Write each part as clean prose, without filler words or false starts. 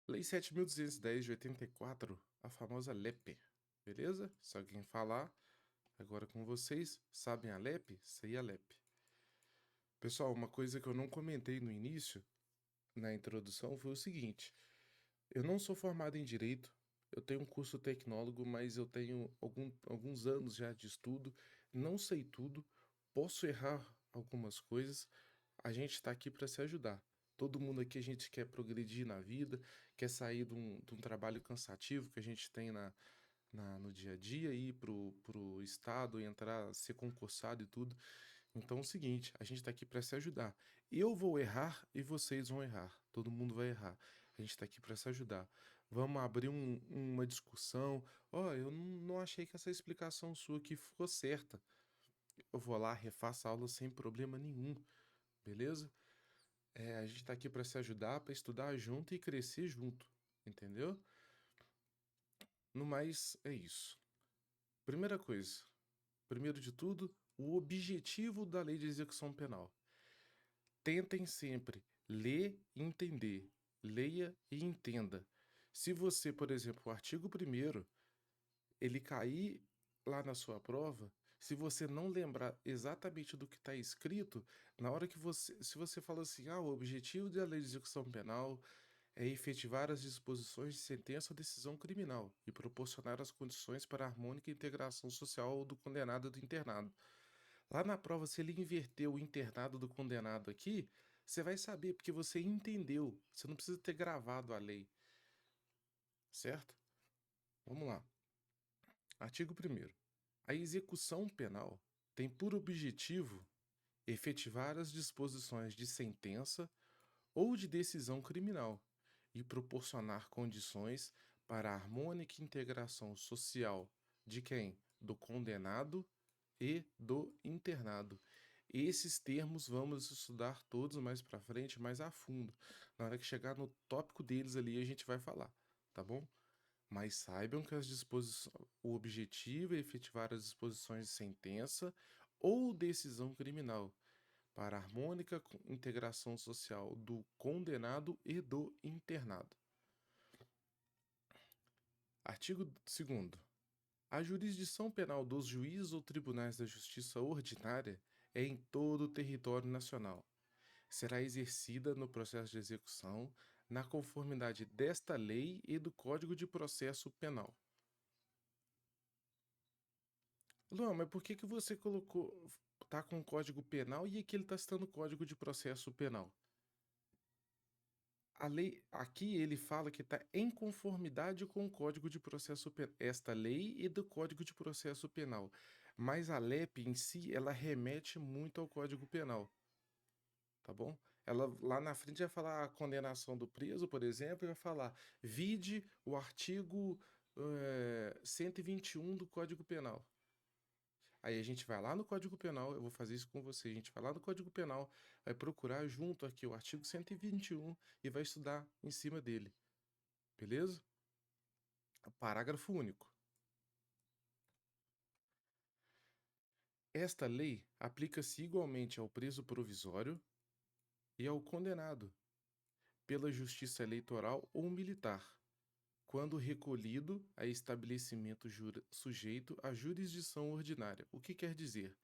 Lei 7.210 de 84, a famosa LEP, beleza? Se alguém falar, agora com vocês, sabem a LEP? Sei a LEP. Pessoal, uma coisa que eu não comentei no início, na introdução, foi o seguinte: eu não sou formado em Direito, eu tenho um curso tecnólogo, mas eu tenho alguns anos já de estudo, não sei tudo, posso errar algumas coisas, a gente está aqui para se ajudar. Todo mundo aqui a gente quer progredir na vida, quer sair de um trabalho cansativo que a gente tem no dia a dia, ir pro estado, entrar, ser concursado e tudo. Então é o seguinte, a gente tá aqui para se ajudar. Eu vou errar e vocês vão errar. Todo mundo vai errar. A gente tá aqui para se ajudar. Vamos abrir uma discussão. Ó, eu não achei que essa explicação sua aqui ficou certa. Eu vou lá, refaço a aula sem problema nenhum, beleza? A gente tá aqui para se ajudar, para estudar junto e crescer junto, entendeu? No mais, é isso. Primeira coisa, primeiro de tudo, o objetivo da lei de execução penal. Tentem sempre ler e entender. Leia e entenda. Se você, por exemplo, o artigo primeiro ele cair lá na sua prova, se você não lembrar exatamente do que está escrito, na hora que você, se você fala assim, o objetivo da lei de execução penal é efetivar as disposições de sentença ou decisão criminal e proporcionar as condições para a harmônica integração social do condenado e do internado. Lá na prova, se ele inverter o internado do condenado aqui, você vai saber, porque você entendeu. Você não precisa ter gravado a lei, certo? Vamos lá. Artigo 1º. A execução penal tem por objetivo efetivar as disposições de sentença ou de decisão criminal e proporcionar condições para a harmônica integração social de quem? Do condenado e do internado. Esses termos vamos estudar todos mais para frente, mais a fundo. Na hora que chegar no tópico deles ali, a gente vai falar, tá bom? Mas saibam que as disposições, o objetivo é efetivar as disposições de sentença ou decisão criminal para a harmônica integração social do condenado e do internado. Artigo 2º. A jurisdição penal dos juízes ou tribunais da justiça ordinária é em todo o território nacional. Será exercida no processo de execução na conformidade desta lei e do Código de Processo Penal. Luan, mas por que que você colocou, tá com o Código Penal e aqui ele tá citando o Código de Processo Penal? A lei, aqui ele fala que está em conformidade com o Código de Processo Penal, esta lei e do Código de Processo Penal. Mas a LEP em si, ela remete muito ao Código Penal, tá bom? Ela lá na frente vai falar a condenação do preso, por exemplo, e vai falar, vide o artigo 121 do Código Penal. Aí a gente vai lá no Código Penal, eu vou fazer isso com você. A gente vai lá no Código Penal, vai procurar junto aqui o artigo 121 e vai estudar em cima dele, beleza? Parágrafo único. Esta lei aplica-se igualmente ao preso provisório e ao condenado pela justiça eleitoral ou militar, quando recolhido a estabelecimento sujeito à jurisdição ordinária. O que quer dizer?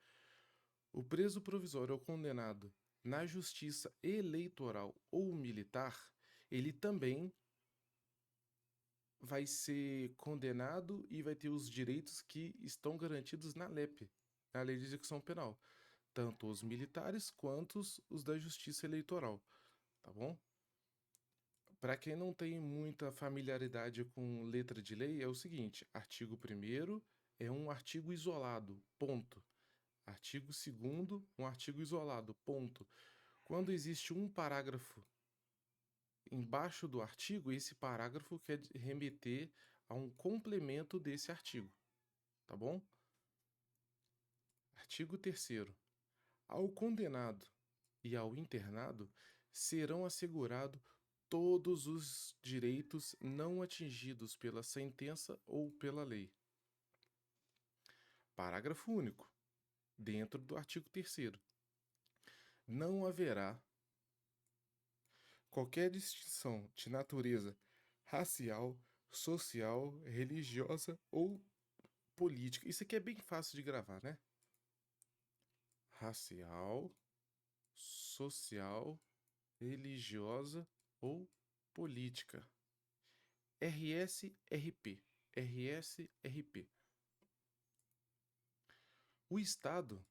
O preso provisório ou condenado na justiça eleitoral ou militar, ele também vai ser condenado e vai ter os direitos que estão garantidos na LEP, na Lei de Execução Penal, tanto os militares quanto os da justiça eleitoral, tá bom? Para quem não tem muita familiaridade com letra de lei, é o seguinte: artigo 1º é um artigo isolado, ponto. Artigo 2º, um artigo isolado, ponto. Quando existe um parágrafo embaixo do artigo, esse parágrafo quer remeter a um complemento desse artigo, tá bom? Artigo 3º. Ao condenado e ao internado serão assegurados todos os direitos não atingidos pela sentença ou pela lei. Parágrafo único. Dentro do artigo 3º. Não haverá qualquer distinção de natureza racial, social, religiosa ou política. Isso aqui é bem fácil de gravar, né? Racial, social, religiosa ou política. RSRP. RSRP. O Estado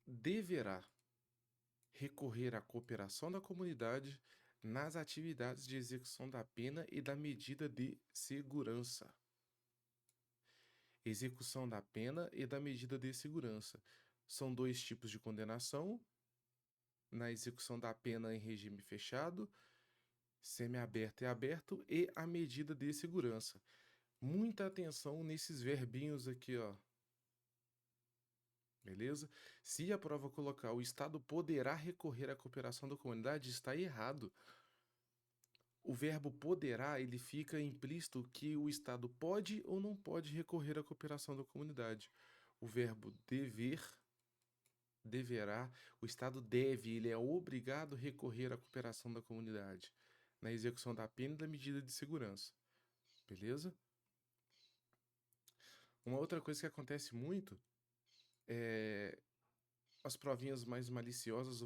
deverá recorrer à cooperação da comunidade nas atividades de execução da pena e da medida de segurança. Execução da pena e da medida de segurança. São dois tipos de condenação: na execução da pena em regime fechado, semiaberto e aberto, e a medida de segurança. Muita atenção nesses verbinhos aqui, ó. Beleza? Se a prova colocar o Estado poderá recorrer à cooperação da comunidade, está errado. O verbo poderá, ele fica implícito que o Estado pode ou não pode recorrer à cooperação da comunidade. O verbo dever, deverá, o Estado deve, ele é obrigado a recorrer à cooperação da comunidade na execução da pena e da medida de segurança. Beleza? Uma outra coisa que acontece muito é as provinhas mais maliciosas.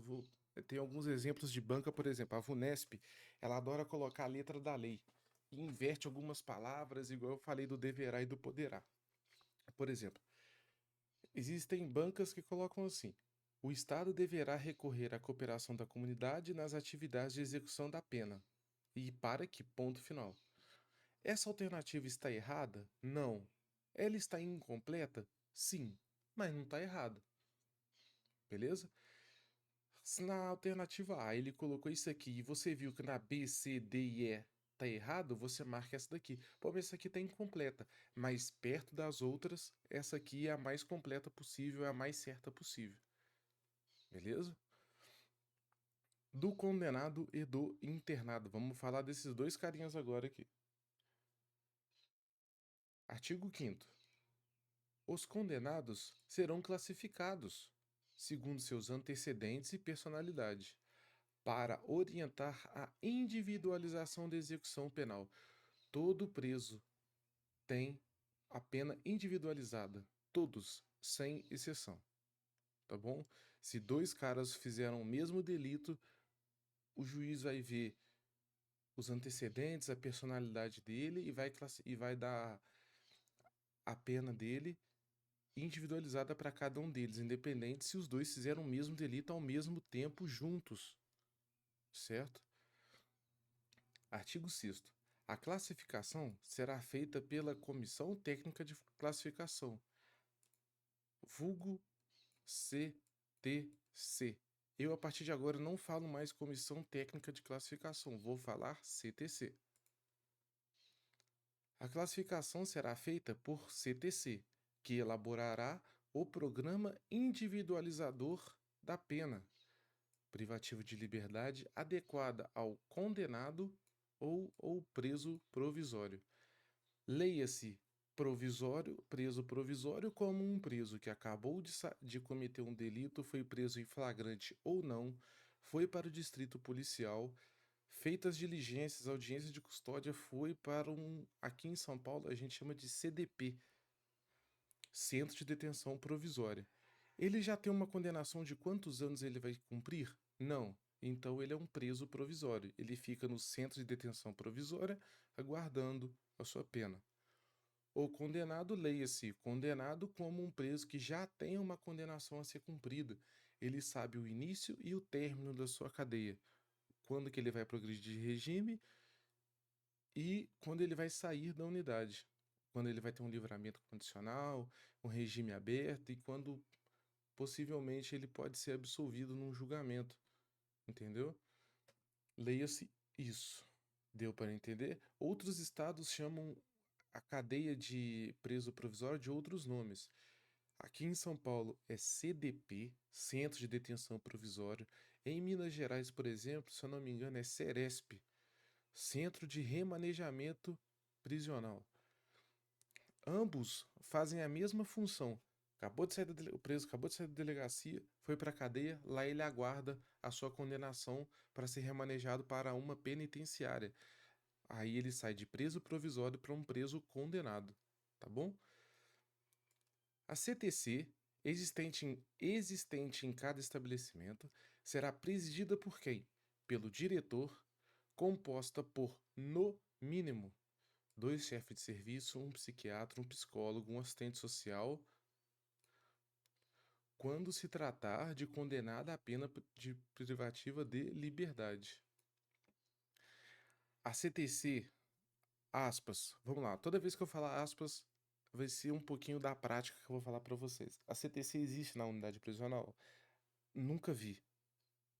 Tem alguns exemplos de banca, por exemplo, a VUNESP, ela adora colocar a letra da lei e inverte algumas palavras, igual eu falei do deverá e do poderá. Por exemplo, existem bancas que colocam assim: o Estado deverá recorrer à cooperação da comunidade nas atividades de execução da pena. E para que ponto final. Essa alternativa está errada? Não. Ela está incompleta? Sim, mas não está errada. Beleza? Se na alternativa A ele colocou isso aqui e você viu que na B, C, D e E tá errado, você marca essa daqui. Pô, mas essa aqui tá incompleta, mas perto das outras, essa aqui é a mais completa possível, é a mais certa possível. Beleza? Do condenado e do internado. Vamos falar desses dois carinhas agora aqui. Artigo 5º. Os condenados serão classificados segundo seus antecedentes e personalidade, para orientar a individualização da execução penal. Todo preso tem a pena individualizada, todos, sem exceção, tá bom? Se dois caras fizeram o mesmo delito, o juiz vai ver os antecedentes, a personalidade dele e vai dar a pena dele individualizada para cada um deles, independente se os dois fizeram o mesmo delito ao mesmo tempo juntos, certo? Artigo 6º. A classificação será feita pela Comissão Técnica de Classificação, vulgo CTC. Eu, a partir de agora, não falo mais Comissão Técnica de Classificação, vou falar CTC. A classificação será feita por CTC, que elaborará o programa individualizador da pena, privativo de liberdade adequada ao condenado ou preso provisório. Leia-se preso provisório como um preso que acabou de cometer um delito, foi preso em flagrante ou não, foi para o distrito policial, feitas diligências, audiência de custódia, foi para aqui em São Paulo a gente chama de CDP, Centro de Detenção Provisória. Ele já tem uma condenação de quantos anos ele vai cumprir? Não. Então ele é um preso provisório. Ele fica no centro de detenção provisória, aguardando a sua pena. O condenado, leia-se, condenado como um preso que já tem uma condenação a ser cumprida. Ele sabe o início e o término da sua cadeia. Quando que ele vai progredir de regime e quando ele vai sair da unidade. Quando ele vai ter um livramento condicional, um regime aberto e quando possivelmente ele pode ser absolvido num julgamento. Entendeu? Leia-se isso. Deu para entender? Outros estados chamam a cadeia de preso provisório de outros nomes. Aqui em São Paulo é CDP, Centro de Detenção Provisório. Em Minas Gerais, por exemplo, se eu não me engano, é CERESP, Centro de Remanejamento Prisional. Ambos fazem a mesma função. O preso acabou de sair da delegacia, foi para a cadeia, lá ele aguarda a sua condenação para ser remanejado para uma penitenciária. Aí ele sai de preso provisório para um preso condenado, tá bom? A CTC, existente em cada estabelecimento, será presidida por quem? Pelo diretor, composta por, no mínimo, 2 chefes de serviço, um psiquiatra, um psicólogo, um assistente social, quando se tratar de condenada à pena de privativa de liberdade. A CTC, aspas, vamos lá, toda vez que eu falar aspas, vai ser um pouquinho da prática que eu vou falar para vocês. A CTC existe na unidade prisional? Nunca vi.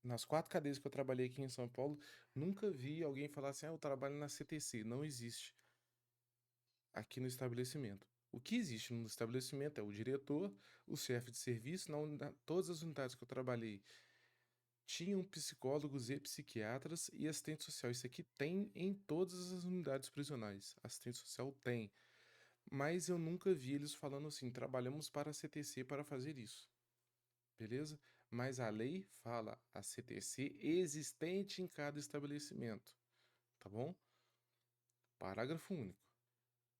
Nas 4 cadeias que eu trabalhei aqui em São Paulo, nunca vi alguém falar assim, eu trabalho na CTC. Não existe aqui no estabelecimento. O que existe no estabelecimento é o diretor, o chefe de serviço, todas as unidades que eu trabalhei tinham psicólogos e psiquiatras e assistente social. Isso aqui tem em todas as unidades prisionais. Assistente social tem. Mas eu nunca vi eles falando assim, trabalhamos para a CTC para fazer isso. Beleza? Mas a lei fala a CTC existente em cada estabelecimento. Tá bom? Parágrafo único.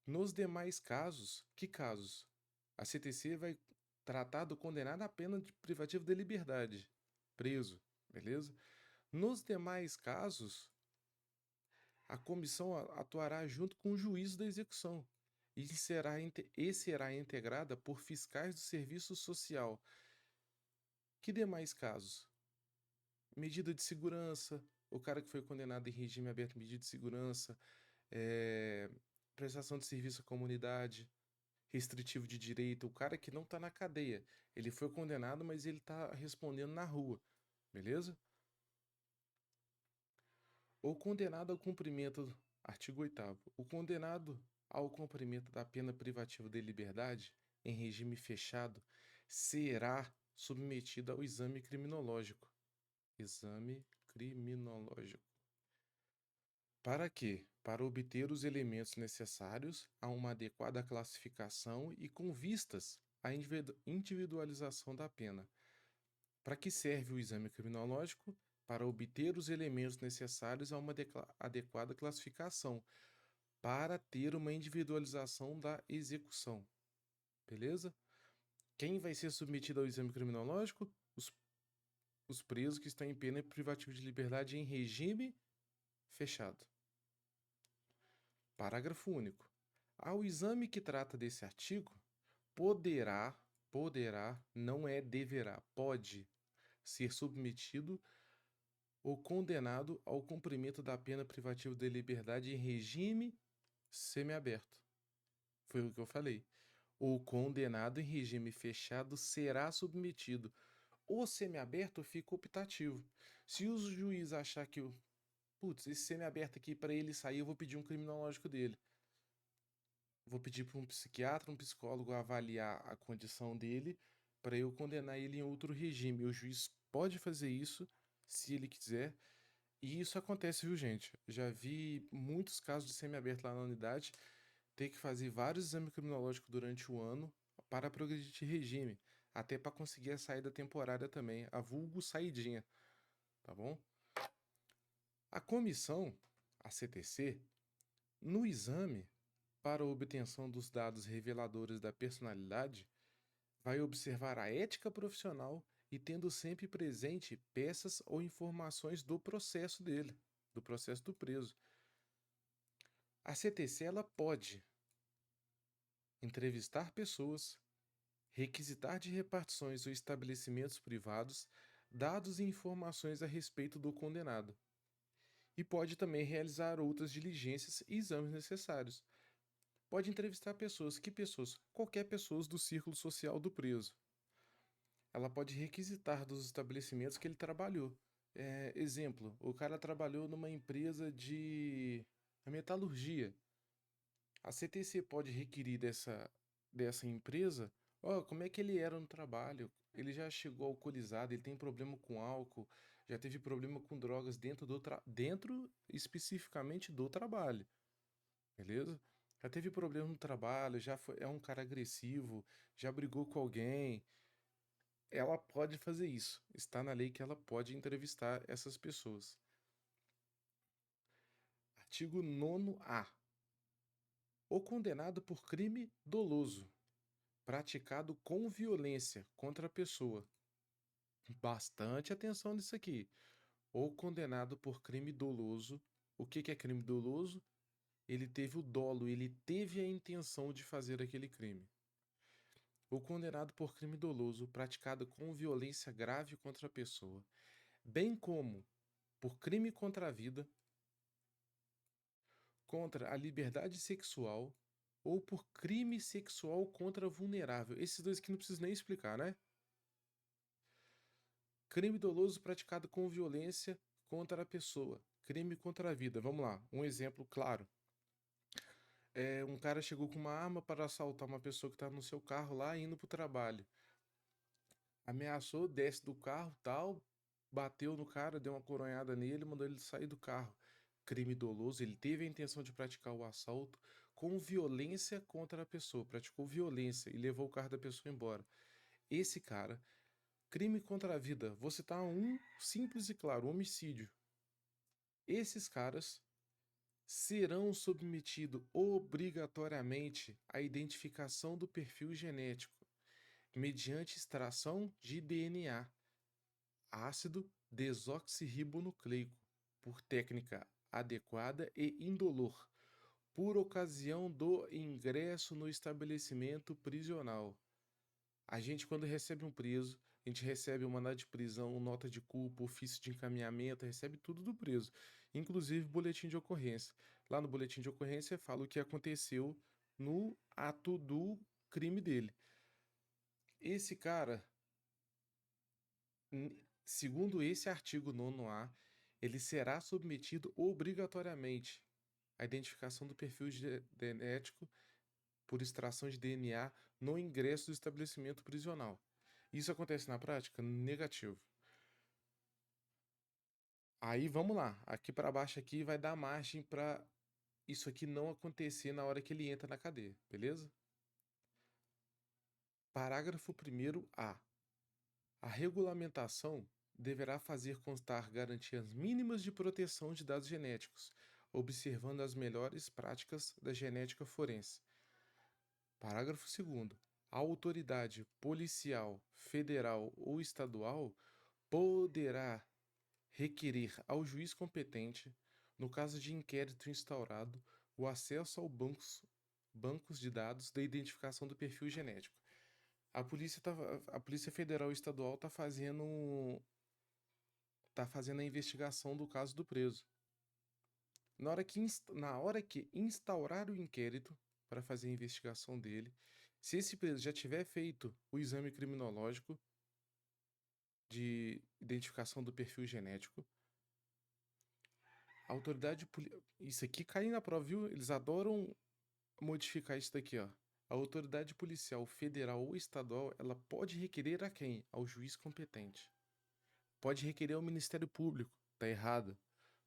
Nos demais casos, que casos? A CTC vai tratar do condenado à pena de privativa de liberdade, preso, beleza? Nos demais casos, a comissão atuará junto com o juiz da execução e será integrada por fiscais do serviço social. Que demais casos? Medida de segurança, o cara que foi condenado em regime aberto, medida de segurança, é, prestação de serviço à comunidade, restritivo de direito, o cara que não tá na cadeia. Ele foi condenado, mas ele tá respondendo na rua, beleza? O condenado ao cumprimento, artigo 8º, o condenado ao cumprimento da pena privativa de liberdade em regime fechado será submetido ao exame criminológico. Exame criminológico. Para quê? Para obter os elementos necessários a uma adequada classificação e com vistas à individualização da pena. Para que serve o exame criminológico? Para obter os elementos necessários a uma adequada classificação, para ter uma individualização da execução. Beleza? Quem vai ser submetido ao exame criminológico? Os presos que estão em pena privativa de liberdade em regime fechado. Parágrafo único. Ao exame que trata desse artigo, poderá, não é deverá, pode ser submetido ou condenado ao cumprimento da pena privativa de liberdade em regime semiaberto. Foi o que eu falei. O condenado em regime fechado será submetido. O semiaberto fica optativo. Se o juiz achar que, putz, esse semiaberto aqui, para ele sair, eu vou pedir um criminológico dele. Vou pedir para um psiquiatra, um psicólogo avaliar a condição dele para eu condenar ele em outro regime. O juiz pode fazer isso se ele quiser. E isso acontece, viu, gente? Já vi muitos casos de semiaberto lá na unidade ter que fazer vários exames criminológicos durante o ano para progredir de regime, até para conseguir a saída temporária também, a vulgo saidinha, tá bom? A comissão, a CTC, no exame para a obtenção dos dados reveladores da personalidade, vai observar a ética profissional e tendo sempre presente peças ou informações do processo dele, do processo do preso. A CTC ela pode entrevistar pessoas, requisitar de repartições ou estabelecimentos privados dados e informações a respeito do condenado, e pode também realizar outras diligências e exames necessários. Pode entrevistar pessoas, que pessoas? Qualquer pessoa do círculo social do preso. Ela pode requisitar dos estabelecimentos que ele trabalhou. Exemplo, o cara trabalhou numa empresa de metalurgia. A CTC pode requerir dessa empresa, como é que ele era no trabalho? Ele já chegou alcoolizado, ele tem problema com álcool, já teve problema com drogas dentro especificamente do trabalho, beleza? Já teve problema no trabalho, é um cara agressivo, já brigou com alguém. Ela pode fazer isso. Está na lei que ela pode entrevistar essas pessoas. Artigo 9º-A. O condenado por crime doloso, praticado com violência contra a pessoa. Bastante atenção nisso aqui. O condenado por crime doloso. O que é crime doloso? Ele teve o dolo, ele teve a intenção de fazer aquele crime. O condenado por crime doloso praticado com violência grave contra a pessoa, bem como por crime contra a vida, contra a liberdade sexual ou por crime sexual contra vulnerável. Esses dois aqui não preciso nem explicar, né? Crime doloso praticado com violência contra a pessoa, crime contra a vida. Vamos lá, um exemplo claro. Um cara chegou com uma arma para assaltar uma pessoa que está no seu carro lá indo para o trabalho. Ameaçou, desce do carro, tal, bateu no cara, deu uma coronhada nele, mandou ele sair do carro. Crime doloso, ele teve a intenção de praticar o assalto com violência contra a pessoa, praticou violência e levou o carro da pessoa embora. Esse cara, crime contra a vida, vou citar um simples e claro, homicídio. Esses caras serão submetidos obrigatoriamente à identificação do perfil genético mediante extração de DNA, ácido desoxirribonucleico, por técnica adequada e indolor, por ocasião do ingresso no estabelecimento prisional. A gente, quando recebe um preso, a gente recebe um mandado de prisão, nota de culpa, ofício de encaminhamento, recebe tudo do preso, inclusive boletim de ocorrência. Lá no boletim de ocorrência fala o que aconteceu no ato do crime dele. Esse cara, segundo esse artigo 9º-A, ele será submetido obrigatoriamente à identificação do perfil genético por extração de DNA no ingresso do estabelecimento prisional. Isso acontece na prática? Negativo. Aí vamos lá, aqui para baixo aqui vai dar margem para isso aqui não acontecer na hora que ele entra na cadeia, beleza? Parágrafo 1º-A. A regulamentação deverá fazer constar garantias mínimas de proteção de dados genéticos, observando as melhores práticas da genética forense. Parágrafo 2º. A autoridade policial, federal ou estadual poderá requerer ao juiz competente, no caso de inquérito instaurado, o acesso aos bancos de dados da identificação do perfil genético. A Polícia Federal e Estadual tá fazendo a investigação do caso do preso. Na hora que instaurar o inquérito para fazer a investigação dele, se esse preso já tiver feito o exame criminológico de identificação do perfil genético, a autoridade isso aqui cai na prova, viu? Eles adoram modificar isso daqui, ó. A autoridade policial federal ou estadual, ela pode requerer a quem? Ao juiz competente. Pode requerer ao Ministério Público, tá errado.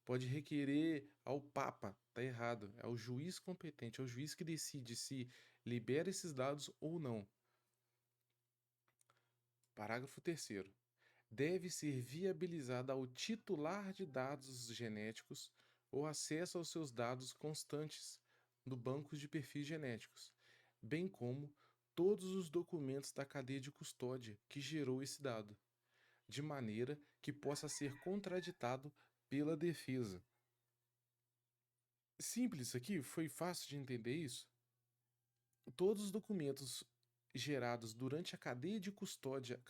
Pode requerer ao Papa, tá errado. É o juiz competente, é o juiz que decide se libera esses dados ou não. Parágrafo 3º. Deve ser viabilizada ao titular de dados genéticos o acesso aos seus dados constantes no banco de perfis genéticos, bem como todos os documentos da cadeia de custódia que gerou esse dado, de maneira que possa ser contraditado pela defesa. Simples isso aqui? Foi fácil de entender isso? Todos os documentos gerados durante a cadeia de custódia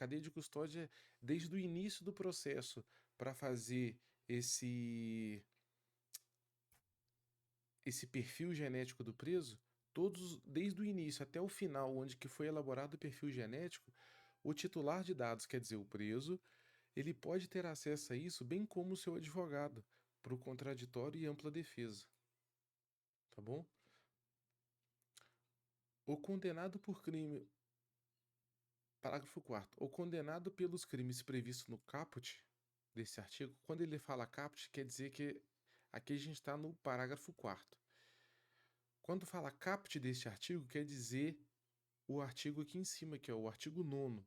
desde o início do processo para fazer esse perfil genético do preso, todos desde o início até o final, onde que foi elaborado o perfil genético, o titular de dados, quer dizer, o preso, ele pode ter acesso a isso, bem como o seu advogado, para o contraditório e ampla defesa. Tá bom? O condenado por crime. Parágrafo 4º. O condenado pelos crimes previstos no caput desse artigo, quando ele fala caput, quer dizer que aqui a gente está no parágrafo 4º. Quando fala caput deste artigo, quer dizer o artigo aqui em cima, que é o artigo 9º.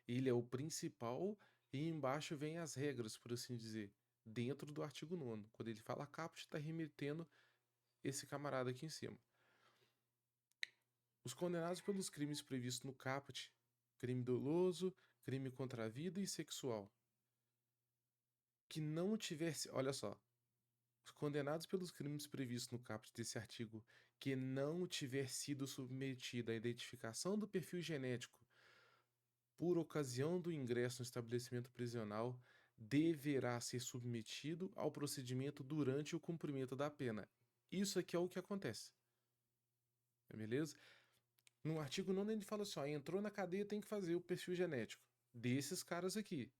Ele é o principal e embaixo vem as regras, por assim dizer, dentro do artigo 9º. Quando ele fala caput, está remetendo esse camarada aqui em cima. Os condenados pelos crimes previstos no caput, crime doloso, crime contra a vida e sexual, que não tivesse, olha só, os condenados pelos crimes previstos no caput desse artigo que não tiver sido submetido à identificação do perfil genético por ocasião do ingresso no estabelecimento prisional deverá ser submetido ao procedimento durante o cumprimento da pena. Isso aqui é o que acontece. Beleza? No artigo 9 ele fala assim, ó, entrou na cadeia, tem que fazer o perfil genético desses caras aqui.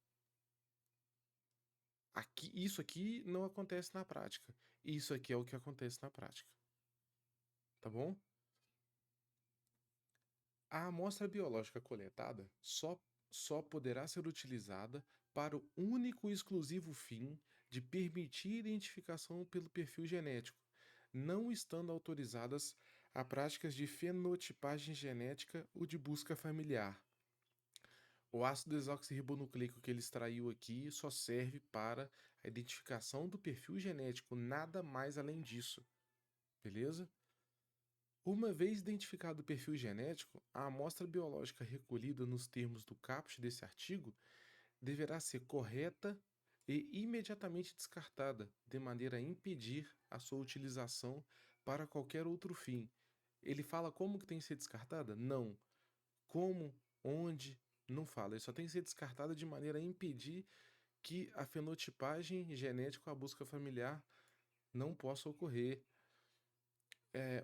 Isso aqui não acontece na prática. Isso aqui é o que acontece na prática. Tá bom? A amostra biológica coletada só poderá ser utilizada para o único e exclusivo fim de permitir identificação pelo perfil genético, não estando autorizadas a práticas de fenotipagem genética ou de busca familiar. O ácido desoxirribonucleico que ele extraiu aqui só serve para a identificação do perfil genético, nada mais além disso. Beleza? Uma vez identificado o perfil genético, a amostra biológica recolhida nos termos do caput desse artigo deverá ser correta e imediatamente descartada, de maneira a impedir a sua utilização para qualquer outro fim. Ele fala como que tem que ser descartada? Não. Como, onde, não fala. Ele só tem que ser descartada de maneira a impedir que a fenotipagem genética, a busca familiar, não possa ocorrer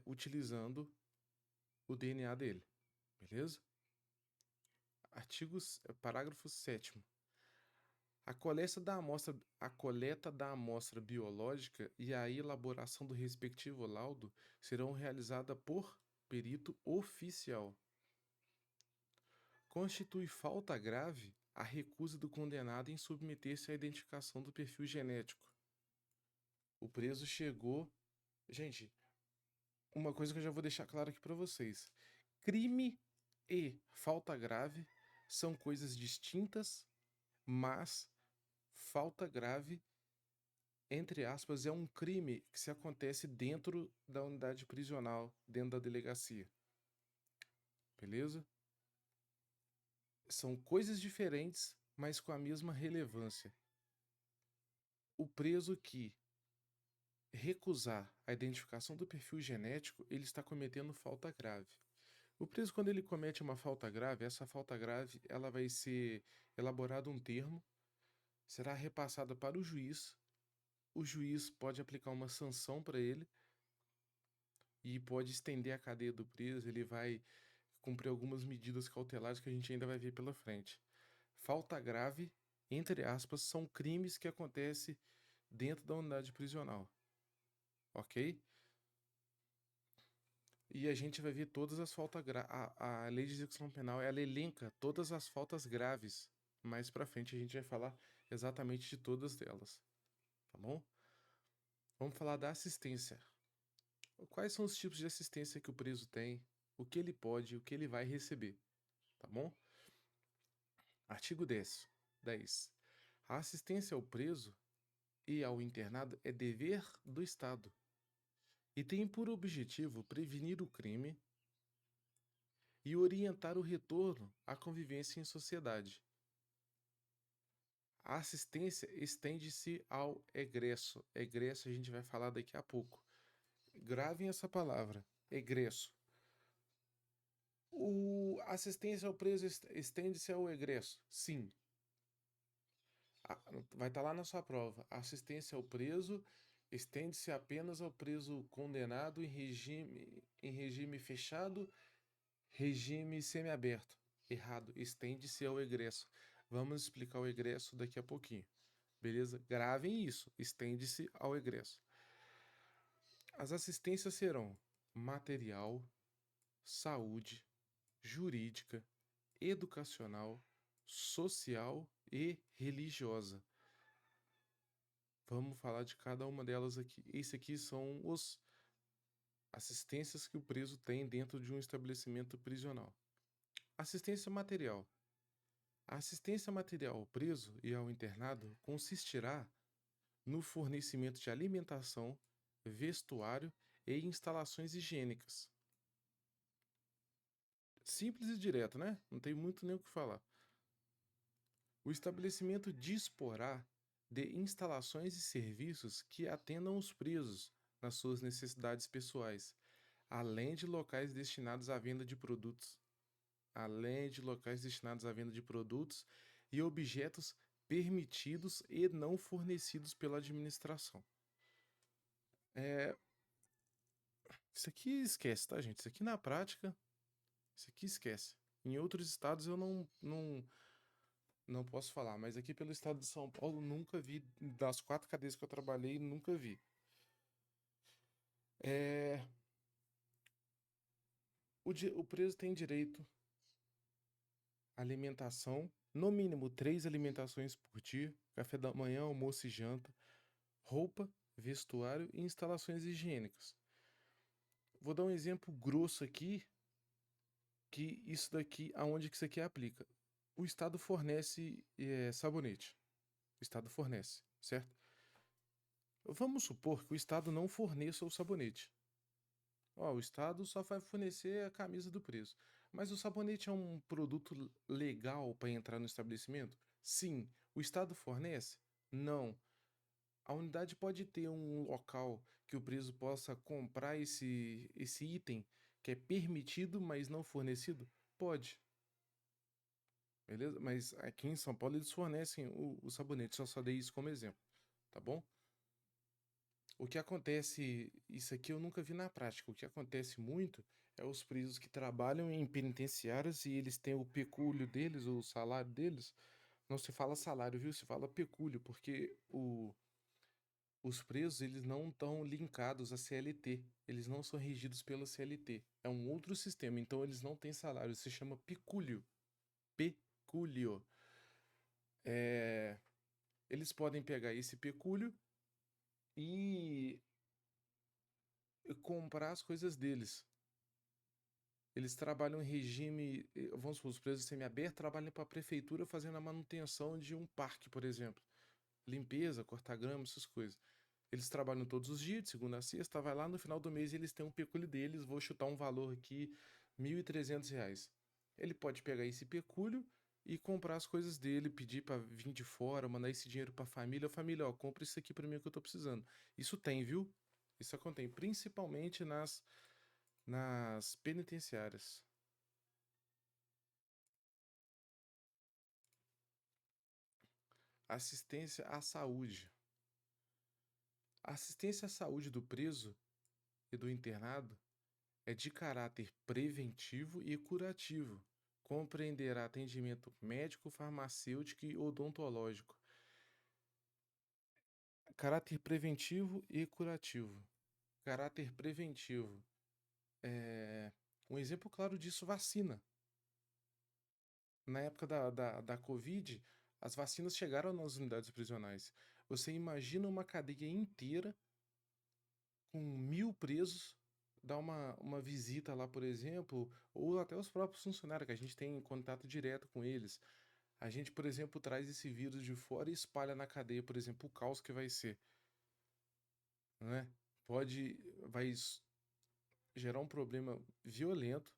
utilizando o DNA dele. Beleza? Parágrafo 7º. A coleta da amostra biológica e a elaboração do respectivo laudo serão realizadas por perito oficial. Constitui falta grave a recusa do condenado em submeter-se à identificação do perfil genético. O preso chegou... Gente, uma coisa que eu já vou deixar claro aqui para vocês. Crime e falta grave são coisas distintas, mas falta grave, entre aspas, é um crime que se acontece dentro da unidade prisional, dentro da delegacia. Beleza? São coisas diferentes, mas com a mesma relevância. O preso que recusar a identificação do perfil genético, ele está cometendo falta grave. O preso, quando ele comete uma falta grave, essa falta grave ela vai ser elaborado um termo, será repassada para o juiz pode aplicar uma sanção para ele e pode estender a cadeia do preso, ele vai cumprir algumas medidas cautelares que a gente ainda vai ver pela frente. Falta grave, entre aspas, são crimes que acontecem dentro da unidade prisional. Ok? E a gente vai ver todas as faltas graves. A lei de execução penal, ela elenca todas as faltas graves. Mais pra frente a gente vai falar exatamente de todas elas. Tá bom? Vamos falar da assistência. Quais são os tipos de assistência que o preso tem? O que ele pode, o que ele vai receber. Tá bom? Artigo 10. A assistência ao preso e ao internado é dever do Estado e tem por objetivo prevenir o crime e orientar o retorno à convivência em sociedade. A assistência estende-se ao egresso. Egresso a gente vai falar daqui a pouco. Gravem essa palavra, egresso. A assistência ao preso estende-se ao egresso? Sim. Vai estar lá na sua prova. A assistência ao preso estende-se apenas ao preso condenado em regime fechado, regime semiaberto. Errado. Estende-se ao egresso. Vamos explicar o egresso daqui a pouquinho. Beleza? Gravem isso. Estende-se ao egresso. As assistências serão material, saúde, jurídica, educacional, social e religiosa. Vamos falar de cada uma delas aqui. Esse aqui são os assistências que o preso tem dentro de um estabelecimento prisional. Assistência material. A assistência material ao preso e ao internado consistirá no fornecimento de alimentação, vestuário e instalações higiênicas. Simples e direto, né? Não tem muito nem o que falar. O estabelecimento disporá de instalações e serviços que atendam os presos nas suas necessidades pessoais, além de locais destinados à venda de produtos, e objetos permitidos e não fornecidos pela administração. Isso aqui esquece, tá, gente? Isso aqui na prática, isso aqui esquece. Em outros estados eu não posso falar, mas aqui pelo estado de São Paulo nunca vi, das 4 cadeias que eu trabalhei, nunca vi. É, o preso tem direito à alimentação, no mínimo 3 alimentações por dia, café da manhã, almoço e janta, roupa, vestuário e instalações higiênicas. Vou dar um exemplo grosso aqui, que isso daqui, aonde que isso aqui aplica. O Estado fornece sabonete. O Estado fornece, certo? Vamos supor que o Estado não forneça o sabonete. Ó, o Estado só vai fornecer a camisa do preço. Mas o sabonete é um produto legal para entrar no estabelecimento? Sim. O Estado fornece? Não. A unidade pode ter um local que o preso possa comprar esse item que é permitido, mas não fornecido? Pode, beleza? Mas aqui em São Paulo eles fornecem o sabonete, só dei isso como exemplo, tá bom? O que acontece, isso aqui eu nunca vi na prática, o que acontece muito é os presos que trabalham em penitenciárias e eles têm o pecúlio deles, o salário deles. Não se fala salário, viu? Se fala pecúlio, porque os presos eles não estão linkados à CLT, eles não são regidos pela CLT. É um outro sistema, então eles não têm salário, se chama pecúlio. Pecúlio. É, eles podem pegar esse pecúlio e comprar as coisas deles. Eles trabalham em regime, vamos supor, os presos semiabertos trabalham para a prefeitura fazendo a manutenção de um parque, por exemplo. Limpeza, cortar grama, essas coisas. Eles trabalham todos os dias, de segunda a sexta, vai lá no final do mês eles têm um pecúlio deles, vou chutar um valor aqui, R$ 1.300. Ele pode pegar esse pecúlio e comprar as coisas dele, pedir para vir de fora, mandar esse dinheiro para a família, ó, compra isso aqui para mim que eu tô precisando. Isso tem, viu? Isso acontece, principalmente nas penitenciárias. Assistência à saúde. A assistência à saúde do preso e do internado é de caráter preventivo e curativo. Compreenderá atendimento médico, farmacêutico e odontológico. Caráter preventivo e curativo. Caráter preventivo. É... Um exemplo claro disso, vacina. Na época da Covid, as vacinas chegaram nas unidades prisionais. Você imagina uma cadeia inteira com 1.000 presos, dar uma visita lá, por exemplo, ou até os próprios funcionários, que a gente tem contato direto com eles. A gente, por exemplo, traz esse vírus de fora e espalha na cadeia, por exemplo, o caos que vai ser, né? Vai gerar um problema violento.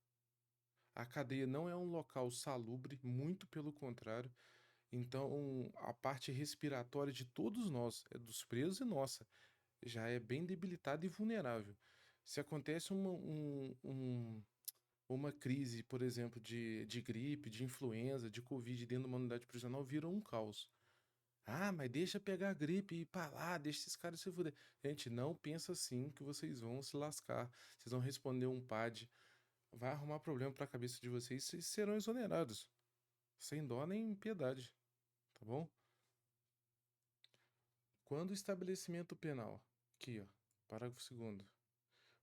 A cadeia não é um local salubre, muito pelo contrário. Então, a parte respiratória de todos nós, é dos presos e nossa, já é bem debilitada e vulnerável. Se acontece uma crise, por exemplo, de gripe, de influenza, de Covid dentro de uma unidade prisional, vira um caos. Ah, mas deixa pegar a gripe e ir pra lá, deixa esses caras se fuder. Gente, não pensa assim que vocês vão se lascar. Vocês vão responder um PAD, vai arrumar problema pra cabeça de vocês e serão exonerados. Sem dó nem piedade, tá bom? Quando o estabelecimento penal, aqui ó, parágrafo 2º.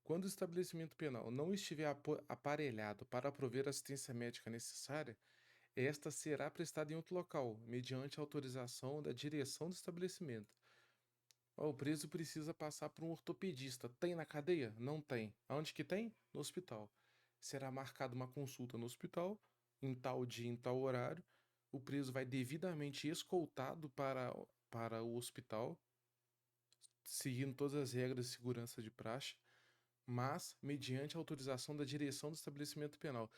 Quando o estabelecimento penal não estiver aparelhado para prover a assistência médica necessária, esta será prestada em outro local, mediante autorização da direção do estabelecimento. Ó, o preso precisa passar por um ortopedista. Tem na cadeia? Não tem. Aonde que tem? No hospital. Será marcada uma consulta no hospital, em tal dia, em tal horário. O preso vai devidamente escoltado para o hospital, seguindo todas as regras de segurança de praxe. mas mediante autorização da direção do estabelecimento penal.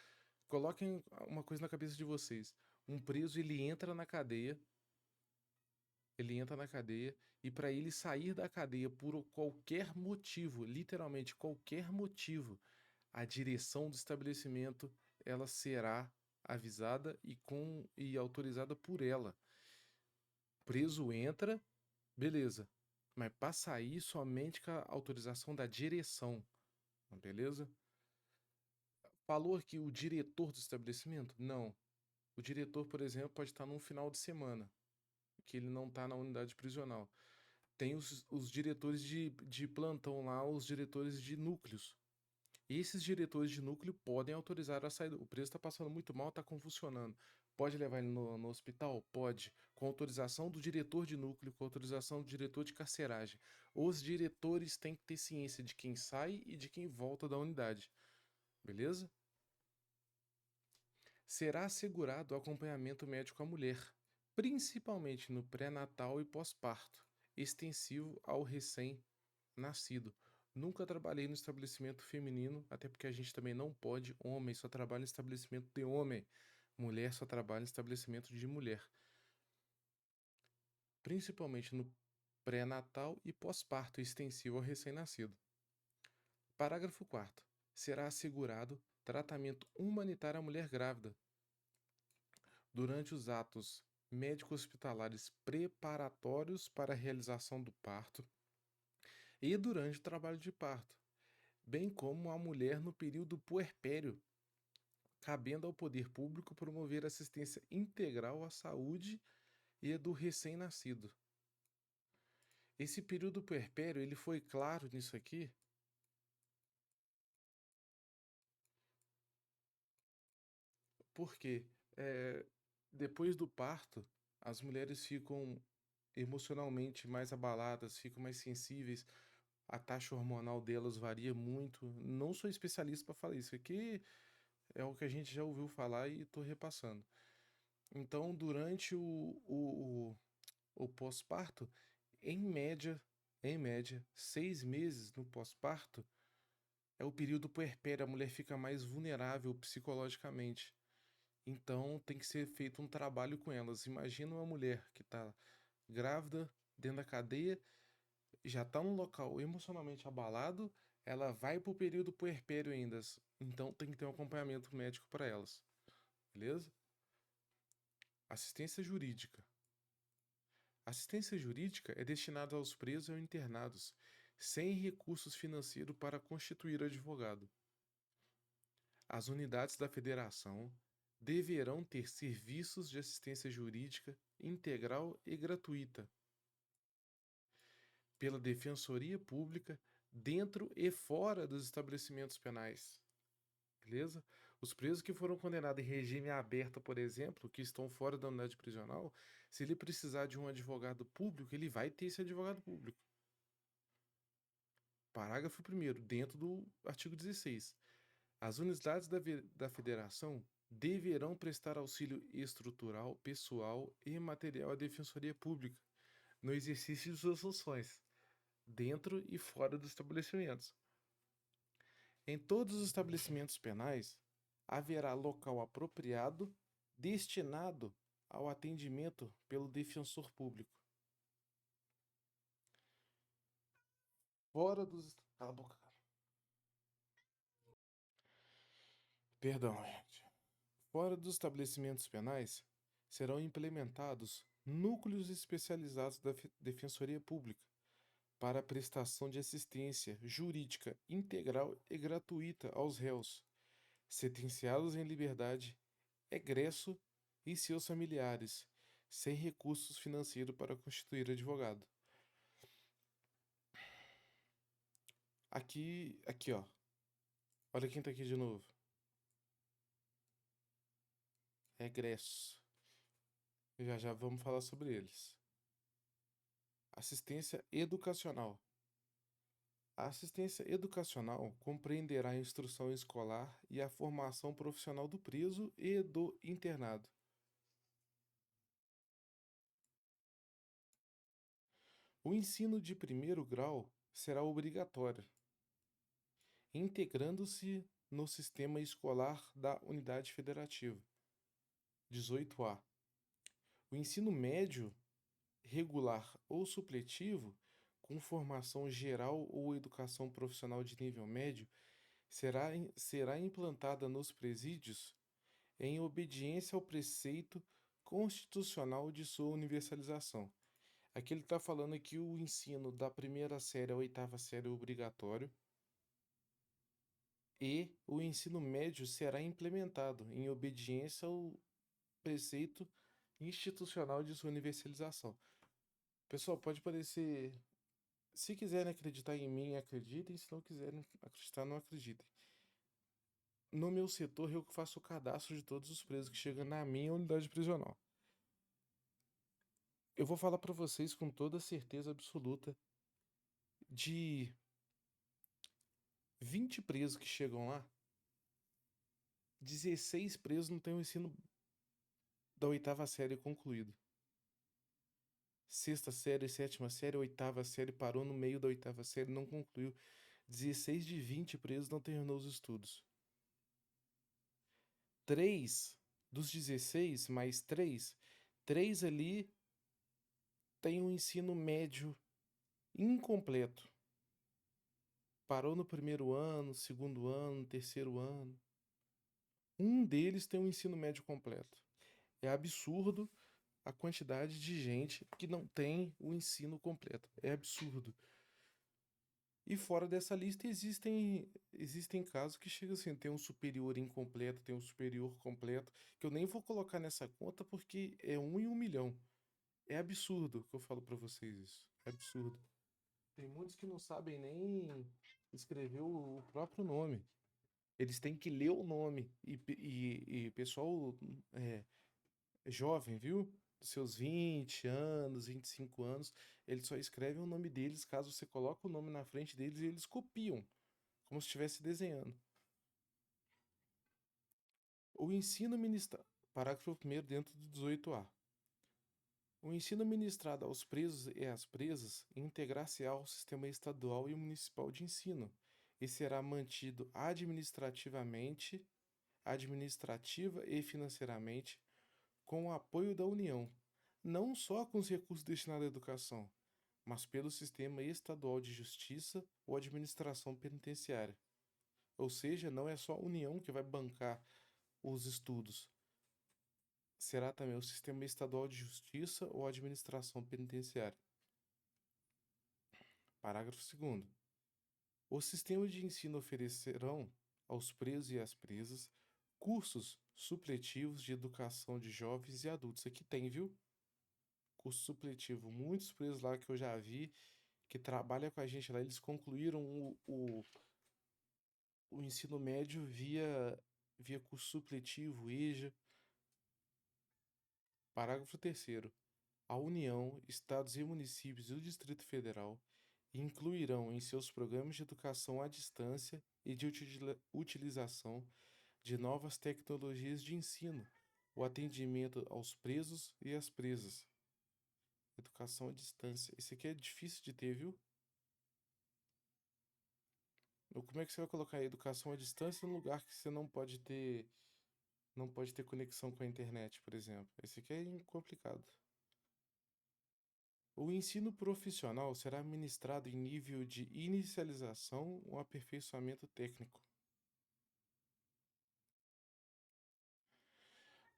Coloquem uma coisa na cabeça de vocês. Um preso, ele entra na cadeia e para ele sair da cadeia por qualquer motivo, literalmente qualquer motivo, a direção do estabelecimento ela será avisada e autorizada por ela. Preso entra, beleza. Mas para sair somente com a autorização da direção, beleza? Falou aqui o diretor do estabelecimento? Não. O diretor, por exemplo, pode estar num final de semana, que ele não está na unidade prisional. Tem os diretores de plantão lá, os diretores de núcleos. Esses diretores de núcleo podem autorizar a saída. O preso está passando muito mal, está convulsionando. Pode levar ele no hospital? Pode. Com autorização do diretor de núcleo, com autorização do diretor de carceragem. Os diretores têm que ter ciência de quem sai e de quem volta da unidade. Beleza? Será assegurado o acompanhamento médico à mulher, principalmente no pré-natal e pós-parto, extensivo ao recém-nascido. Nunca trabalhei no estabelecimento feminino, até porque a gente também não pode. Homem só trabalha em estabelecimento de homem, mulher só trabalha em estabelecimento de mulher. Principalmente no pré-natal e pós-parto extensivo ao recém-nascido. Parágrafo 4º. Será assegurado tratamento humanitário à mulher grávida durante os atos médico-hospitalares preparatórios para a realização do parto e durante o trabalho de parto, bem como a mulher no período puerpério, cabendo ao poder público promover assistência integral à saúde e do recém-nascido. Esse período puerpério, ele foi claro nisso aqui, porque depois do parto, as mulheres ficam emocionalmente mais abaladas, ficam mais sensíveis, a taxa hormonal delas varia muito. Não sou especialista para falar isso aqui, é o que a gente já ouviu falar e estou repassando. Então, durante o pós-parto, em média, em média, 6 meses no pós-parto é o período puerpério, a mulher fica mais vulnerável psicologicamente. Então, tem que ser feito um trabalho com elas. Imagina uma mulher que está grávida, dentro da cadeia, já está num local emocionalmente abalado, ela vai para o período puerpério ainda. Então, tem que ter um acompanhamento médico para elas. Beleza? Assistência jurídica. Assistência jurídica é destinada aos presos ou internados, sem recursos financeiros para constituir advogado. As unidades da federação deverão ter serviços de assistência jurídica integral e gratuita pela Defensoria Pública dentro e fora dos estabelecimentos penais. Beleza? Os presos que foram condenados em regime aberto, por exemplo, que estão fora da unidade prisional, se ele precisar de um advogado público, ele vai ter esse advogado público. Parágrafo 1º, dentro do artigo 16. As unidades da federação deverão prestar auxílio estrutural, pessoal e material à Defensoria Pública no exercício de suas funções, dentro e fora dos estabelecimentos. Em todos os estabelecimentos penais, haverá local apropriado destinado ao atendimento pelo defensor público. Fora dos. Cala a boca, cara. Perdão, gente. Fora dos estabelecimentos penais, serão implementados núcleos especializados da Defensoria Pública para a prestação de assistência jurídica integral e gratuita aos réus, sentenciados em liberdade, egresso e seus familiares, sem recursos financeiros para constituir advogado. Aqui, ó. Olha quem tá aqui de novo. Egresso. Já já vamos falar sobre eles. Assistência educacional. A assistência educacional compreenderá a instrução escolar e a formação profissional do preso e do internado. O ensino de primeiro grau será obrigatório. integrando-se no sistema escolar da Unidade Federativa. 18A. O ensino médio, regular ou supletivo, com formação geral ou educação profissional de nível médio, será implantada nos presídios em obediência ao preceito constitucional de sua universalização. Aqui ele está falando que o ensino da primeira série à oitava série é obrigatório e o ensino médio será implementado em obediência ao preceito institucional de sua universalização. Pessoal, pode parecer. Se quiserem acreditar em mim, acreditem. Se não quiserem acreditar, não acreditem. No meu setor, eu faço o cadastro de todos os presos que chegam na minha unidade prisional. Eu vou falar para vocês com toda certeza absoluta de 20 presos que chegam lá, 16 presos não têm o ensino da oitava série concluído. Sexta série, sétima série, oitava série, parou no meio da oitava série, não concluiu. 16 de 20 presos não terminou os estudos. 3 dos 16, mais 3 ali tem um ensino médio incompleto. Parou no primeiro ano, segundo ano, terceiro ano. Um deles tem um ensino médio completo. É absurdo a quantidade de gente que não tem o ensino completo. É absurdo. E fora dessa lista existem casos que chegam assim, tem um superior incompleto, tem um superior completo, que eu nem vou colocar nessa conta porque é 1 em 1 milhão. É absurdo que eu falo pra vocês isso. É absurdo. Tem muitos que não sabem nem escrever o próprio nome. Eles têm que ler o nome. E pessoal é, jovem, viu? Dos seus 20 anos, 25 anos, eles só escrevem o nome deles caso você coloque o nome na frente deles e eles copiam, como se estivesse desenhando. O ensino ministrado. Parágrafo 1º dentro do 18A. O ensino ministrado aos presos e às presas integrar-se-á ao sistema estadual e municipal de ensino e será mantido administrativa e financeiramente com o apoio da União, não só com os recursos destinados à educação, mas pelo sistema estadual de justiça ou administração penitenciária. Ou seja, não é só a União que vai bancar os estudos, será também o sistema estadual de justiça ou administração penitenciária. Parágrafo 2º. O sistema de ensino oferecerão aos presos e às presas cursos supletivos de educação de jovens e adultos. Aqui tem, viu? Curso supletivo. Muitos presos lá que eu já vi que trabalham com a gente lá, eles concluíram o ensino médio via curso supletivo, EJA. Parágrafo 3º. A União, Estados e municípios e o Distrito Federal incluirão em seus programas de educação à distância e de utilização de novas tecnologias de ensino o atendimento aos presos e às presas. Educação à distância. Isso aqui é difícil de ter, viu? Como é que você vai colocar educação à distância num lugar que você não pode ter conexão com a internet, por exemplo? Esse aqui é complicado. O ensino profissional será ministrado em nível de inicialização ou aperfeiçoamento técnico.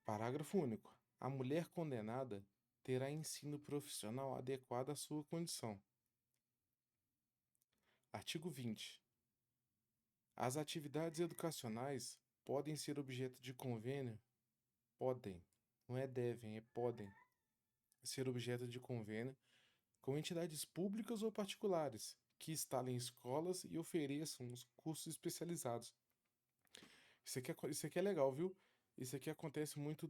Parágrafo único. A mulher condenada terá ensino profissional adequado à sua condição. Artigo 20. As atividades educacionais podem ser objeto de convênio. Podem. Não é devem, é podem ser objeto de convênio com entidades públicas ou particulares que instalem escolas e ofereçam os cursos especializados. Isso aqui é legal, viu? Isso aqui acontece muito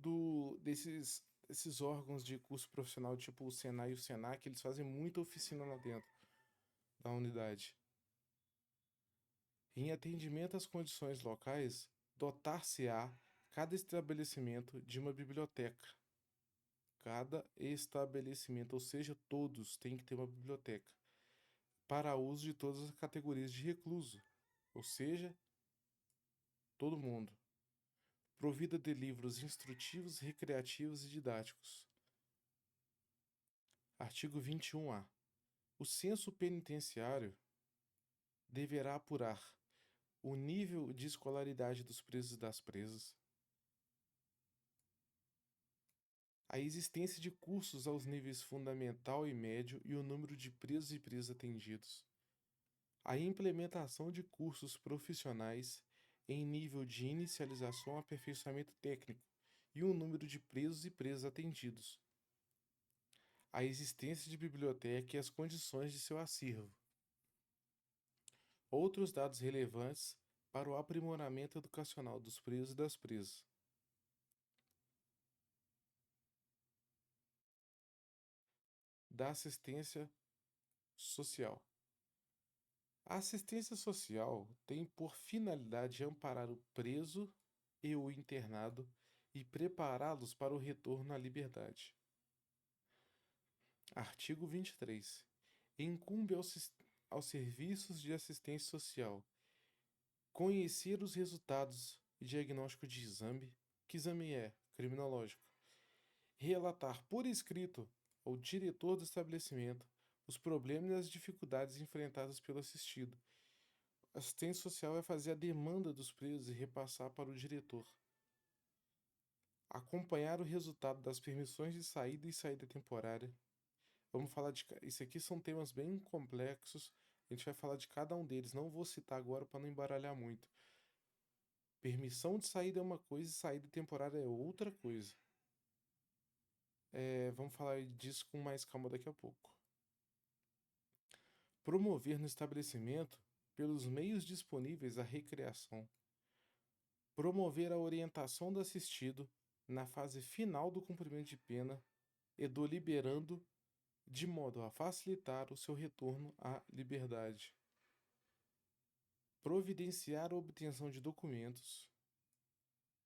desses órgãos de curso profissional, tipo o Senai e o Senac, eles fazem muita oficina lá dentro da unidade. Em atendimento às condições locais, dotar-se-á cada estabelecimento de uma biblioteca. Cada estabelecimento, ou seja, todos têm que ter uma biblioteca, para uso de todas as categorias de recluso, ou seja, todo mundo. Provida de livros instrutivos, recreativos e didáticos. Artigo 21-A. O censo penitenciário deverá apurar o nível de escolaridade dos presos e das presas, a existência de cursos aos níveis fundamental e médio e o número de presos e presas atendidos, a implementação de cursos profissionais em nível de inicialização e aperfeiçoamento técnico e o número de presos e presas atendidos, a existência de biblioteca e as condições de seu acervo. Outros dados relevantes para o aprimoramento educacional dos presos e das presas. Da assistência social. A assistência social tem por finalidade amparar o preso e o internado e prepará-los para o retorno à liberdade. Artigo 23. Incumbe aos serviços de assistência social conhecer os resultados e diagnóstico de exame, que exame é? Criminológico. Relatar por escrito ao diretor do estabelecimento os problemas e as dificuldades enfrentadas pelo assistido. A assistência social vai fazer a demanda dos presos e repassar para o diretor. Acompanhar o resultado das permissões de saída e saída temporária. Vamos falar de. Isso aqui são temas bem complexos. A gente vai falar de cada um deles. Não vou citar agora para não embaralhar muito. Permissão de saída é uma coisa e saída temporária é outra coisa. Vamos falar disso com mais calma daqui a pouco. Promover no estabelecimento, pelos meios disponíveis, a recreação. Promover a orientação do assistido na fase final do cumprimento de pena e do liberando, de modo a facilitar o seu retorno à liberdade. Providenciar a obtenção de documentos,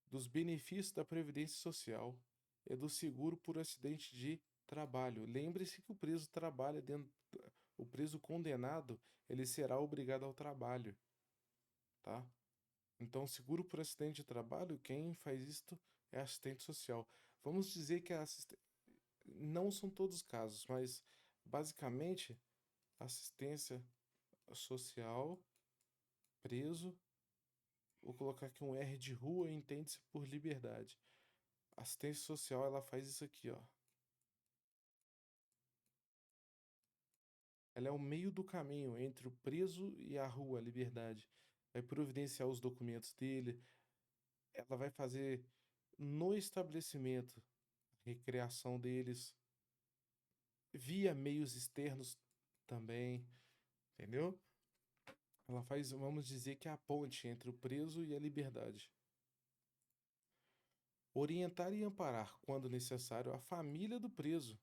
dos benefícios da Previdência Social e do seguro por acidente de trabalho. Lembre-se que o preso trabalha dentro. O preso condenado, ele será obrigado ao trabalho, tá? Então, seguro por acidente de trabalho, quem faz isto é assistente social. Vamos dizer que não são todos os casos, mas basicamente assistência social, preso, vou colocar aqui um R de rua, entende-se por liberdade. Assistência social, ela faz isso aqui, ó. Ela é o meio do caminho entre o preso e a rua, a liberdade. Vai providenciar os documentos dele, ela vai fazer no estabelecimento a recreação deles, via meios externos também, entendeu? Ela faz, vamos dizer que é a ponte entre o preso e a liberdade. Orientar e amparar, quando necessário, a família do preso,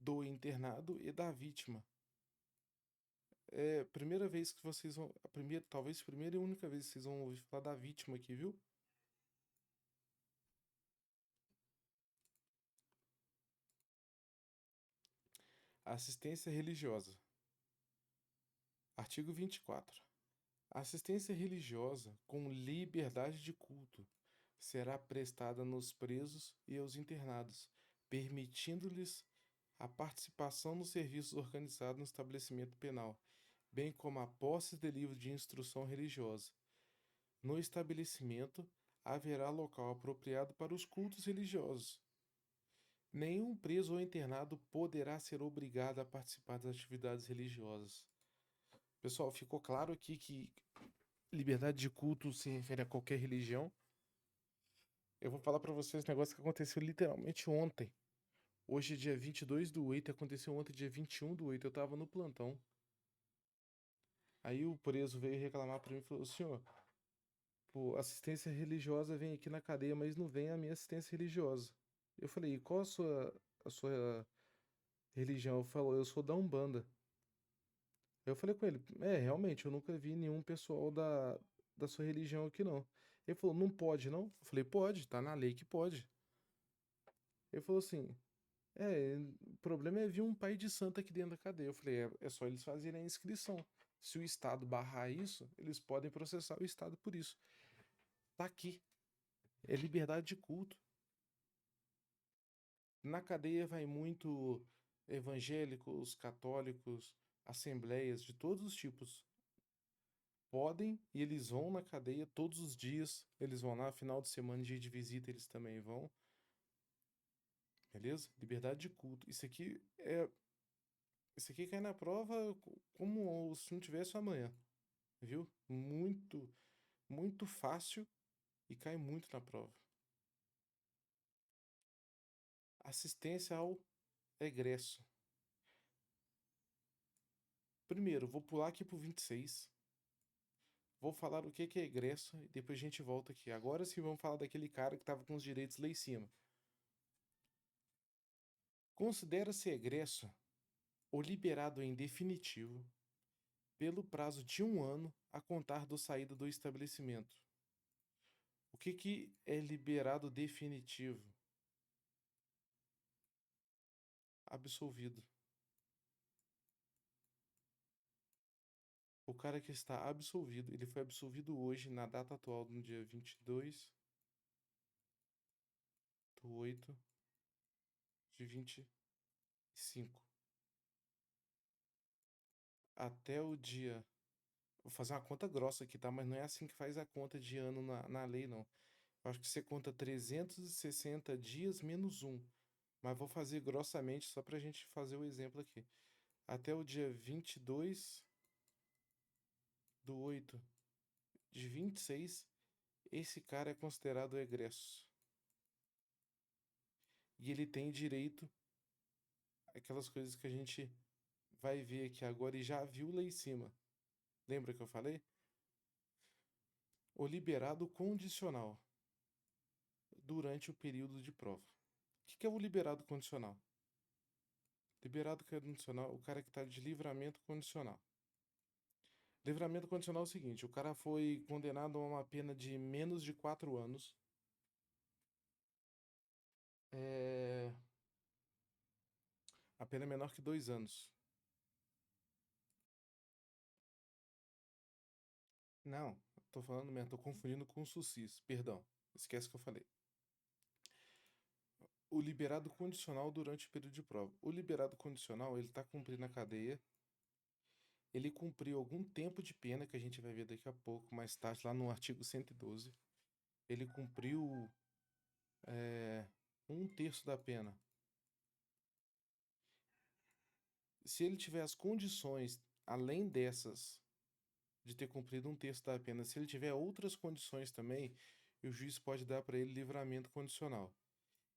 do internado e da vítima. É a primeira vez que vocês vão. Talvez a primeira e única vez que vocês vão ouvir falar da vítima aqui, viu? Assistência religiosa. Artigo 24. A assistência religiosa com liberdade de culto será prestada nos presos e aos internados, permitindo-lhes a participação nos serviços organizados no estabelecimento penal, bem como a posse de livro de instrução religiosa. No estabelecimento haverá local apropriado para os cultos religiosos. Nenhum preso ou internado poderá ser obrigado a participar das atividades religiosas. Pessoal, ficou claro aqui que liberdade de culto se refere a qualquer religião. Eu vou falar pra vocês um negócio que aconteceu literalmente ontem. Hoje é dia 22/8, aconteceu ontem, dia 21/8. Eu tava no plantão. Aí o preso veio reclamar pra mim e falou: Senhor, pô, assistência religiosa vem aqui na cadeia, mas não vem a minha assistência religiosa. Eu falei: e qual a sua religião? Eu falou: eu sou da Umbanda. Eu falei com ele: realmente, eu nunca vi nenhum pessoal da sua religião aqui não. Ele falou: não pode não? Eu falei: pode, tá na lei que pode. Ele falou assim: o problema é vir um pai de santo aqui dentro da cadeia. Eu falei: é só eles fazerem a inscrição. Se o Estado barrar isso, eles podem processar o Estado por isso. Tá aqui. É liberdade de culto. Na cadeia vai muito evangélicos, católicos, assembleias de todos os tipos. Podem e eles vão na cadeia todos os dias. Eles vão lá, final de semana, dia de visita, eles também vão. Beleza? Liberdade de culto. Isso aqui cai na prova como se não tivesse amanhã. Viu? Muito fácil e cai muito na prova. Assistência ao egresso. Primeiro, vou pular aqui pro 26. Vou falar o que é egresso e depois a gente volta aqui. Agora sim vamos falar daquele cara que estava com os direitos lá em cima. Considera-se egresso ou liberado em definitivo pelo prazo de 1 ano a contar do saída do estabelecimento. O que é liberado definitivo? Absolvido. O cara que está absolvido, ele foi absolvido hoje, na data atual, no dia 22/8/25. Até o dia. Vou fazer uma conta grossa aqui, tá? Mas não é assim que faz a conta de ano na lei, não. Eu acho que você conta 360 dias menos um. Mas vou fazer grossamente só pra gente fazer o exemplo aqui. Até o dia 22/8/26, esse cara é considerado egresso. E ele tem direito àquelas coisas que a gente vai ver aqui agora e já viu lá em cima. Lembra que eu falei? O liberado condicional durante o período de prova. O que é o liberado condicional? Liberado condicional, o cara que está de livramento condicional. Livramento condicional é o seguinte: o cara foi condenado a uma pena de menos de 4 anos. É... A pena é menor que 2 anos. Não, tô falando mesmo, tô confundindo com o SUSIS. Perdão, esquece que eu falei. O liberado condicional durante o período de prova. O liberado condicional, ele tá cumprindo a cadeia. Ele cumpriu algum tempo de pena, que a gente vai ver daqui a pouco, mais tarde, lá no artigo 112. Ele cumpriu é, 1/3 da pena. Se ele tiver as condições, além dessas, de ter cumprido 1/3 da pena, se ele tiver outras condições também, o juiz pode dar para ele livramento condicional.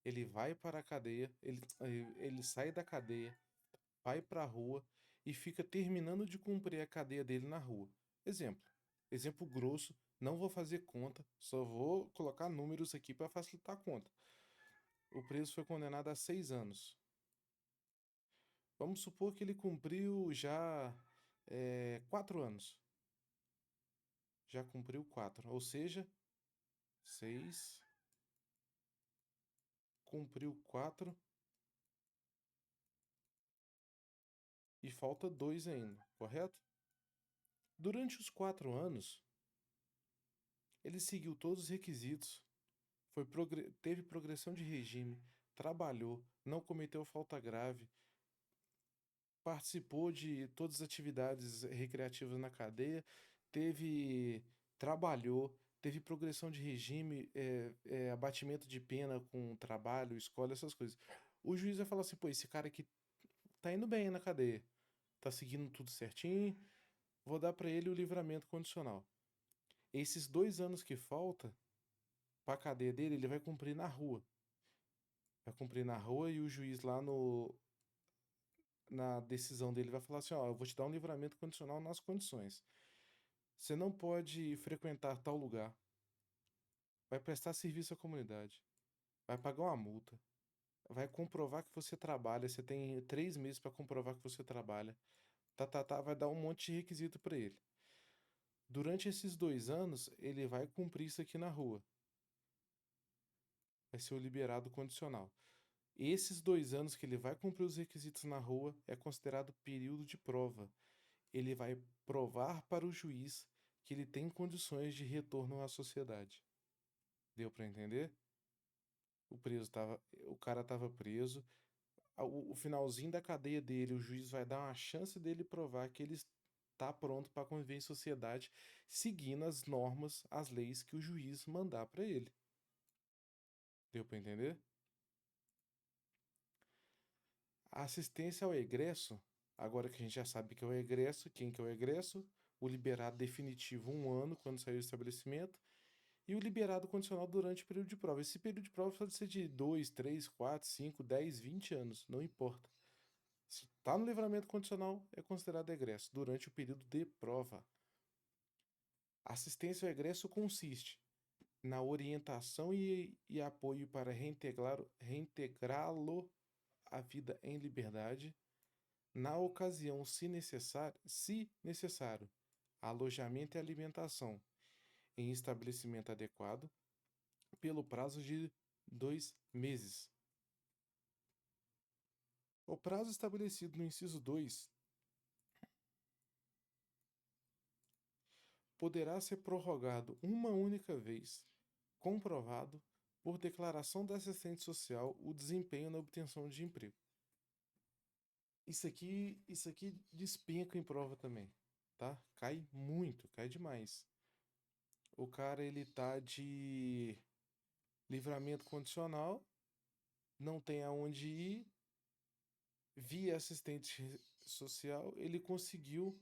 Ele vai para a cadeia, ele sai da cadeia, vai para a rua e fica terminando de cumprir a cadeia dele na rua. Exemplo grosso, não vou fazer conta, só vou colocar números aqui para facilitar a conta. O preso foi condenado a 6 anos. Vamos supor que ele cumpriu já 4 anos. Já cumpriu 4, ou seja, 6, cumpriu 4 e falta 2 ainda, correto? Durante os 4 anos, ele seguiu todos os requisitos, teve progressão de regime, trabalhou, não cometeu falta grave, participou de todas as atividades recreativas na cadeia, trabalhou, teve progressão de regime, abatimento de pena com trabalho, escola, essas coisas. O juiz vai falar assim, pô, esse cara aqui tá indo bem na cadeia, tá seguindo tudo certinho, vou dar pra ele o livramento condicional. Esses 2 anos que falta pra cadeia dele, ele vai cumprir na rua. Vai cumprir na rua e o juiz lá no, na decisão dele vai falar assim, ó, eu vou te dar um livramento condicional nas condições. Você não pode frequentar tal lugar, vai prestar serviço à comunidade, vai pagar uma multa, vai comprovar que você trabalha, você tem 3 meses para comprovar que você trabalha, vai dar um monte de requisito para ele. Durante esses 2 anos, ele vai cumprir isso aqui na rua, vai ser o liberado condicional. Esses 2 anos que ele vai cumprir os requisitos na rua é considerado período de prova. Ele vai provar para o juiz que ele tem condições de retorno à sociedade. Deu para entender? O cara estava preso. O finalzinho da cadeia dele, o juiz vai dar uma chance dele provar que ele está pronto para conviver em sociedade, seguindo as normas, as leis que o juiz mandar para ele. Deu para entender? A assistência ao egresso, agora que a gente já sabe que é o egresso, quem que é o egresso? O liberado definitivo 1 ano quando sair do estabelecimento e o liberado condicional durante o período de prova. Esse período de prova pode ser de 2, 3, 4, 5, 10, 20 anos, não importa. Se está no livramento condicional, é considerado egresso durante o período de prova. Assistência ao egresso consiste na orientação e apoio para reintegrá-lo à vida em liberdade, na ocasião, se necessário, alojamento e alimentação em estabelecimento adequado, pelo prazo de 2 meses. O prazo estabelecido no inciso 2 poderá ser prorrogado uma única vez, comprovado por declaração da assistente social o desempenho na obtenção de emprego. Isso aqui despenca em prova também, tá? Cai muito, cai demais. O cara ele tá de livramento condicional, não tem aonde ir, via assistente social, ele conseguiu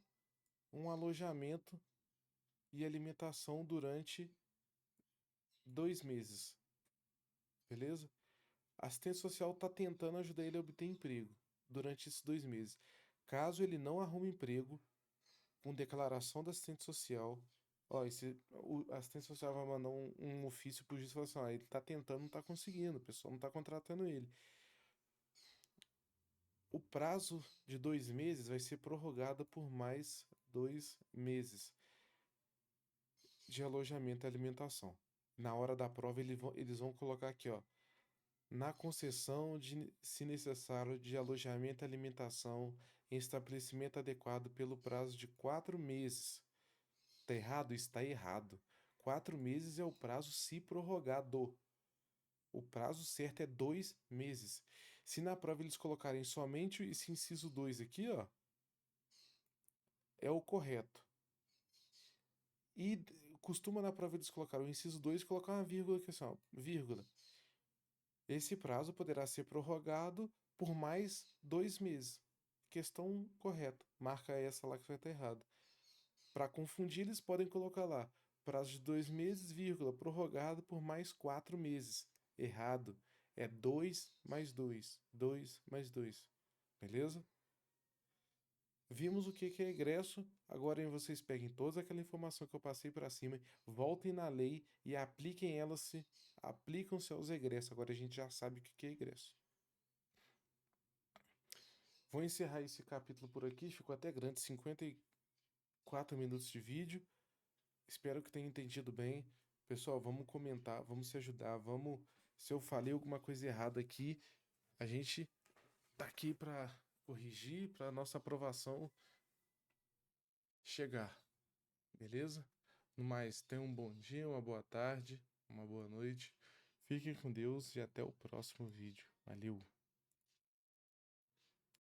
um alojamento e alimentação durante 2 meses, beleza? A assistente social está tentando ajudar ele a obter emprego durante esses 2 meses. Caso ele não arrume emprego, com declaração da assistente social, ó, a assistente social vai mandar um ofício pro juiz e falar assim, ó, ele tá tentando, não tá conseguindo, o pessoal não tá contratando ele. O prazo de 2 meses vai ser prorrogado por mais 2 meses de alojamento e alimentação. Na hora da prova, eles vão colocar aqui, ó, na concessão de, se necessário, de alojamento e alimentação em estabelecimento adequado pelo prazo de 4 meses. Tá errado? Está errado. 4 meses é o prazo se prorrogado. O prazo certo é 2 meses. Se na prova eles colocarem somente esse inciso 2 aqui, ó, é o correto. E costuma na prova eles colocar o inciso 2 e colocar uma vírgula aqui, assim, ó, vírgula. Esse prazo poderá ser prorrogado por mais 2 meses. Questão correta. Marca essa lá que vai estar errado. Para confundir, eles podem colocar lá prazo de 2 meses, vírgula, prorrogado por mais 4 meses. Errado. É 2 mais 2. 2 mais 2. Beleza? Vimos o que é egresso. Agora vocês peguem toda aquela informação que eu passei para cima, voltem na lei e apliquem elas, aplicam-se aos egressos. Agora a gente já sabe o que é egresso. Vou encerrar esse capítulo por aqui. Ficou até grande, 54 minutos de vídeo. Espero que tenha entendido bem. Pessoal, vamos comentar, vamos se ajudar, vamos. Se eu falei alguma coisa errada aqui, a gente tá aqui para corrigir, para nossa aprovação chegar, beleza? No mais, tenham um bom dia, uma boa tarde, uma boa noite. Fiquem com Deus e até o próximo vídeo. Valeu!